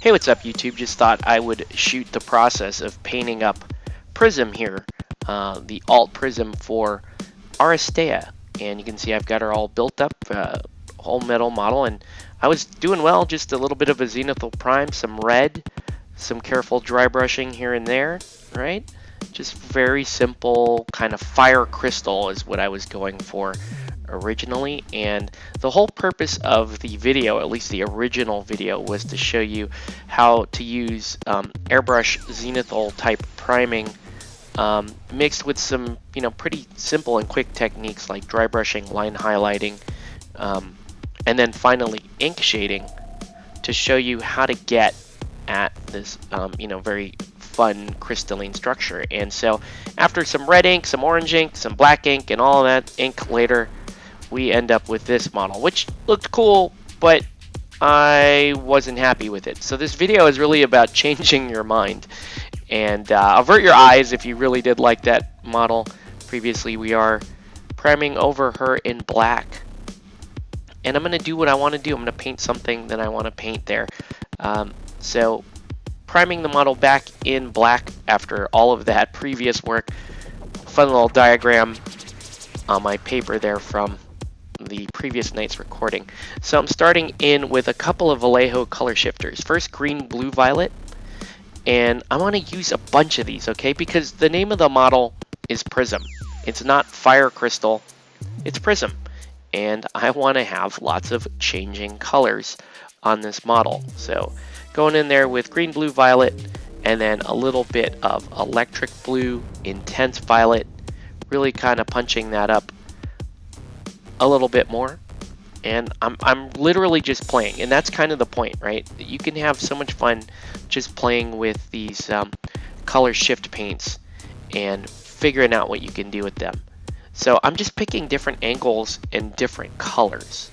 Hey, what's up YouTube? Just thought I would shoot the process of painting up Prysm here, the alt Prysm for Aristeia. And you can see I've got her all built up, whole metal model, and I was doing well, just a little bit of a zenithal prime, some red, some careful dry brushing here and there, right? Just very simple kind of fire crystal is what I was going for originally, and the whole purpose of the video, at least the original video, was to show you how to use airbrush zenithal type priming mixed with some pretty simple and quick techniques like dry brushing, line highlighting, and then finally ink shading to show you how to get at this very fun crystalline structure. And so after some red ink, some orange ink, some black ink, and all of that ink later, we end up with this model, which looked cool, but I wasn't happy with it. So this video is really about changing your mind and avert your eyes if you really did like that model previously. We are priming over her in black, and I'm going to do what I want to do. I'm going to paint something that I want to paint there. So priming the model back in black after all of that previous work. Fun little diagram on my paper there from the previous night's recording. So I'm starting in with a couple of Vallejo color shifters. First, green, blue, violet, and I want to use a bunch of these, okay? Because the name of the model is Prysm. It's not fire crystal, it's Prysm, and I want to have lots of changing colors on this model. So going in there with green, blue, violet, and then a little bit of electric blue, intense violet, really kind of punching that up a little bit more. And I'm literally just playing, and that's kind of the point, right? You can have so much fun just playing with these color shift paints and figuring out what you can do with them. So I'm just picking different angles and different colors,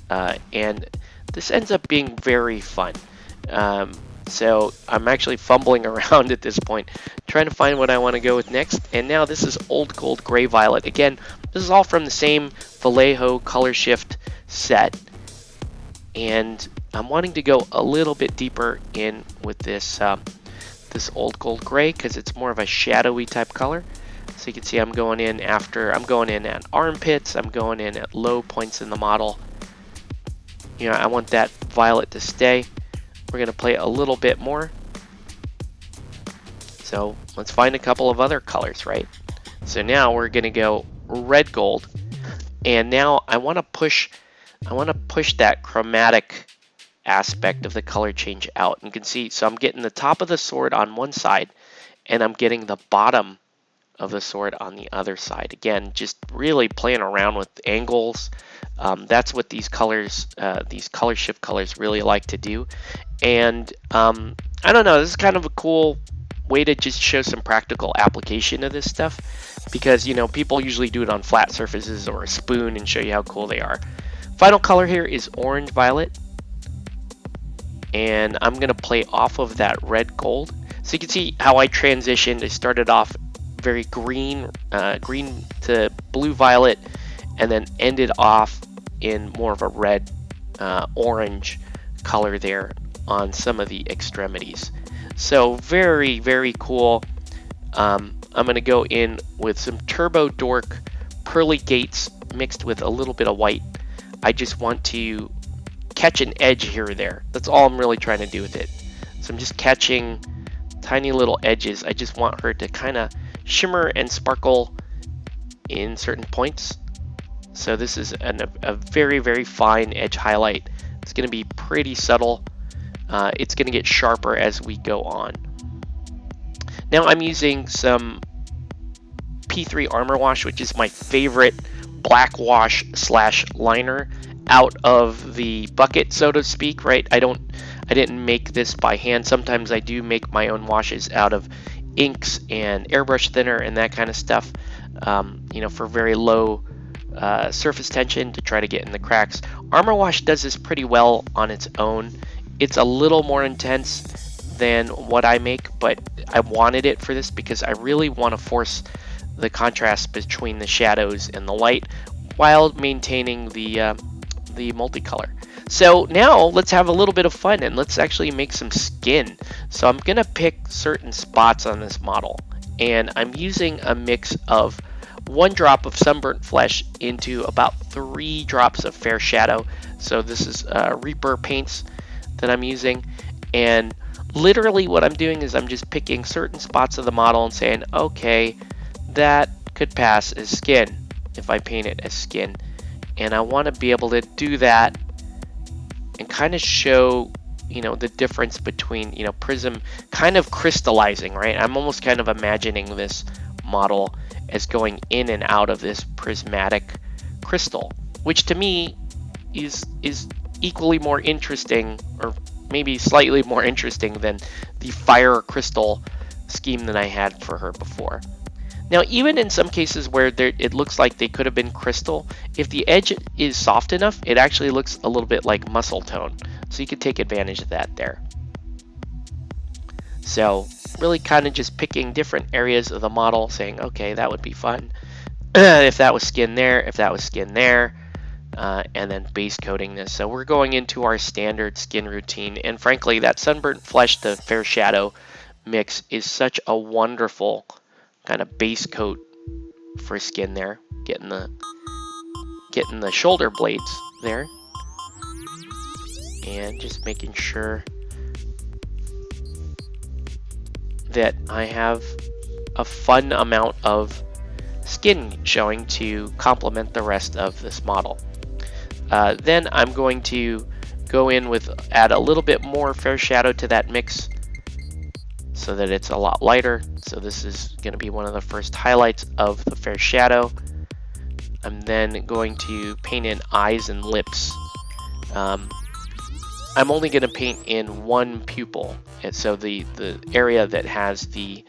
and this ends up being very fun. So I'm actually fumbling around at this point, trying to find what I want to go with next. And now this is Old Gold Gray Violet. Again, this is all from the same Vallejo color shift set. And I'm wanting to go a little bit deeper in with this this Old Gold Gray because it's more of a shadowy type color. So you can see I'm going in at armpits, I'm going in at low points in the model. I want that violet to stay. We're going to play a little bit more. So let's find a couple of other colors, right? So now we're going to go red gold, and now I want to push that chromatic aspect of the color change out. You can see, so I'm getting the top of the sword on one side, and I'm getting the bottom of the sword on the other side. Again, just really playing around with angles. That's what these colors, these color shift colors really like to do. And I don't know, this is kind of a cool way to just show some practical application of this stuff, because people usually do it on flat surfaces or a spoon and show you how cool they are. Final color here is orange violet, and I'm gonna play off of that red gold. So you can see how I transitioned. I started off very green to blue violet, and then ended off in more of a red orange color there on some of the extremities. So very, very cool. I'm going to go in with some Turbo Dork Pearly Gates mixed with a little bit of white. I just want to catch an edge here or there. That's all I'm really trying to do with it. So I'm just catching tiny little edges. I just want her to kind of shimmer and sparkle in certain points. So this is a very, very fine edge highlight. It's going to be pretty subtle. It's going to get sharper as we go on. Now I'm using some P3 Armor Wash, which is my favorite black wash / liner out of the bucket, so to speak, right? I didn't make this by hand. Sometimes I do make my own washes out of inks and airbrush thinner and that kind of stuff, for very low surface tension to try to get in the cracks. Armor Wash does this pretty well on its own. It's a little more intense than what I make, but I wanted it for this because I really want to force the contrast between the shadows and the light while maintaining the multicolor. So now let's have a little bit of fun and let's actually make some skin. So I'm gonna pick certain spots on this model, and I'm using a mix of 1 drop of sunburnt flesh into about 3 drops of fair shadow. So this is Reaper paints that I'm using, and literally what I'm doing is I'm just picking certain spots of the model and saying, okay, that could pass as skin if I paint it as skin. And I want to be able to do that and kind of show, you know, the difference between, you know, Prysm kind of crystallizing, right? I'm almost kind of imagining this model as going in and out of this prismatic crystal, which to me is equally more interesting, or maybe slightly more interesting than the fire crystal scheme that I had for her before. Now, even in some cases where it looks like they could have been crystal, if the edge is soft enough, it actually looks a little bit like muscle tone. So you can take advantage of that there. So really kind of just picking different areas of the model, saying, okay, that would be fun. If that was skin there, if that was skin there, and then base coating this. So we're going into our standard skin routine. And frankly, that sunburnt flesh to fair shadow mix is such a wonderful kind of base coat for skin there, getting the shoulder blades there, and just making sure that I have a fun amount of skin showing to complement the rest of this model. Then I'm going to go in with add a little bit more fair shadow to that mix so that it's a lot lighter. So this is going to be one of the first highlights of the fair shadow. I'm then going to paint in eyes and lips. I'm only going to paint in one pupil, and so the area that has the,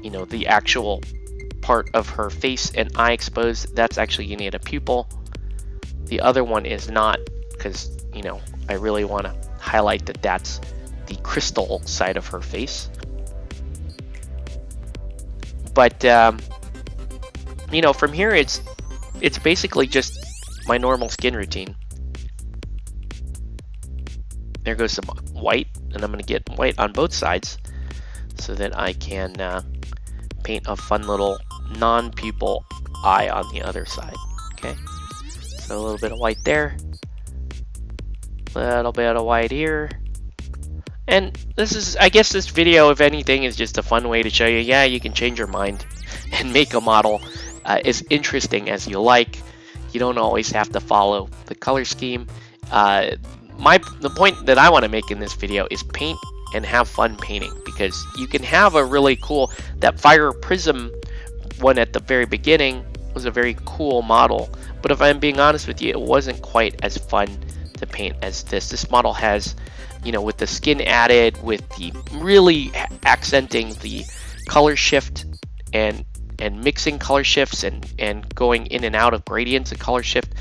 you know, the actual part of her face and eye exposed, that's actually you need a pupil. The other one is not, because, you know, I really want to highlight that that's the crystal side of her face. But you know, from here it's basically just my normal skin routine. There goes some white, and I'm going to get white on both sides so that I can paint a fun little non-pupil eye on the other side. Okay, so a little bit of white there, a little bit of white here. And this is, I guess this video, if anything, is just a fun way to show you, yeah, you can change your mind and make a model as interesting as you like. You don't always have to follow the color scheme. The point that I want to make in this video is paint and have fun painting, because you can have a really cool, that Fire Prysm one at the very beginning was a very cool model, but if I'm being honest with you, it wasn't quite as fun to paint as this. This model has, you know, with the skin added, with the really accenting the color shift and mixing color shifts and going in and out of gradients and color shift,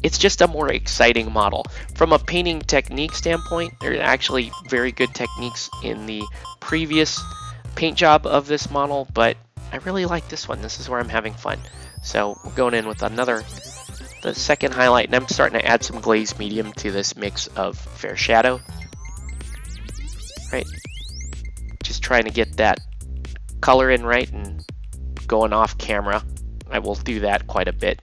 it's just a more exciting model. From a painting technique standpoint, there are actually very good techniques in the previous paint job of this model, but I really like this one. This is where I'm having fun. So we're going in with the second highlight, and I'm starting to add some glaze medium to this mix of fair shadow. Right, just trying to get that color in right and going off camera. I will do that quite a bit.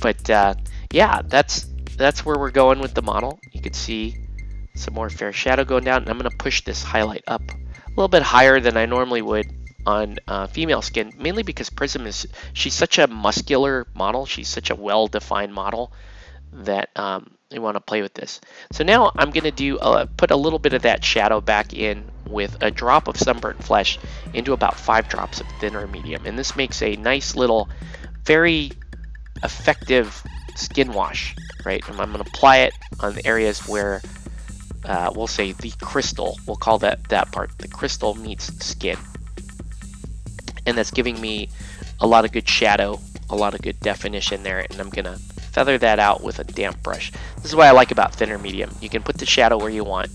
But yeah, that's where we're going with the model. You can see some more fair shadow going down, and I'm going to push this highlight up a little bit higher than I normally would on female skin, mainly because Prysm she's such a muscular model, she's such a well-defined model that we want to play with this. So now I'm going to do put a little bit of that shadow back in with a drop of sunburnt flesh into about 5 drops of thinner medium, and this makes a nice little, very effective skin wash, right? And I'm going to apply it on the areas where we'll say the crystal, we'll call that part, the crystal meets skin. And that's giving me a lot of good shadow, a lot of good definition there, and I'm gonna feather that out with a damp brush. This is what I like about thinner medium. You can put the shadow where you want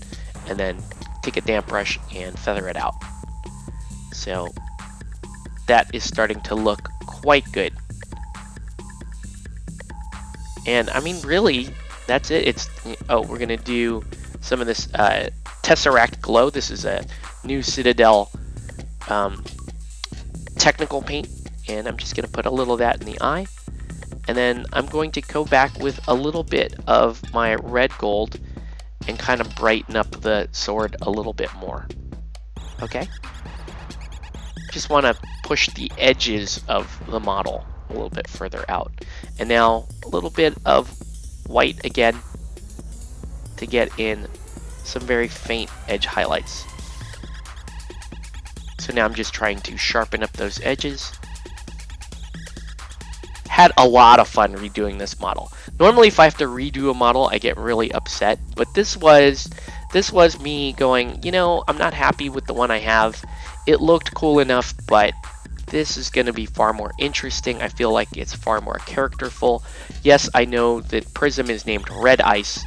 and then take a damp brush and feather it out. So that is starting to look quite good. And I mean, really, that's it. It's, oh, we're gonna do some of this Tesseract Glow. This is a new Citadel technical paint, and I'm just gonna put a little of that in the eye. And then I'm going to go back with a little bit of my red gold and kind of brighten up the sword a little bit more. Okay? Just want to push the edges of the model a little bit further out. And now a little bit of white again to get in some very faint edge highlights. So now I'm just trying to sharpen up those edges. Had a lot of fun redoing this model. Normally if I have to redo a model, I get really upset, but this was me going, you know, I'm not happy with the one I have. It looked cool enough, but this is going to be far more interesting. I feel like it's far more characterful. Yes, I know that Prysm is named Red Ice,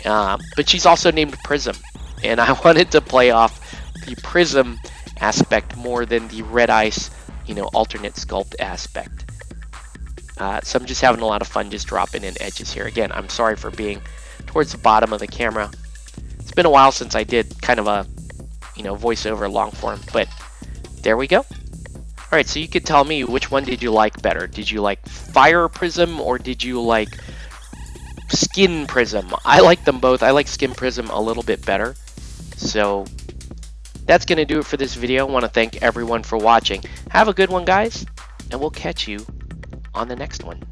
but she's also named Prysm, and I wanted to play off the Prysm aspect more than the Red Ice, you know, alternate sculpt aspect. So I'm just having a lot of fun just dropping in edges here. Again, I'm sorry for being towards the bottom of the camera. It's been a while since I did kind of a, you know, voiceover long form, but there we go. All right, so you could tell me, which one did you like better? Did you like Fire Prysm or did you like Skin Prysm? I like them both. I like Skin Prysm a little bit better. So that's going to do it for this video. I want to thank everyone for watching. Have a good one, guys, and we'll catch you on the next one.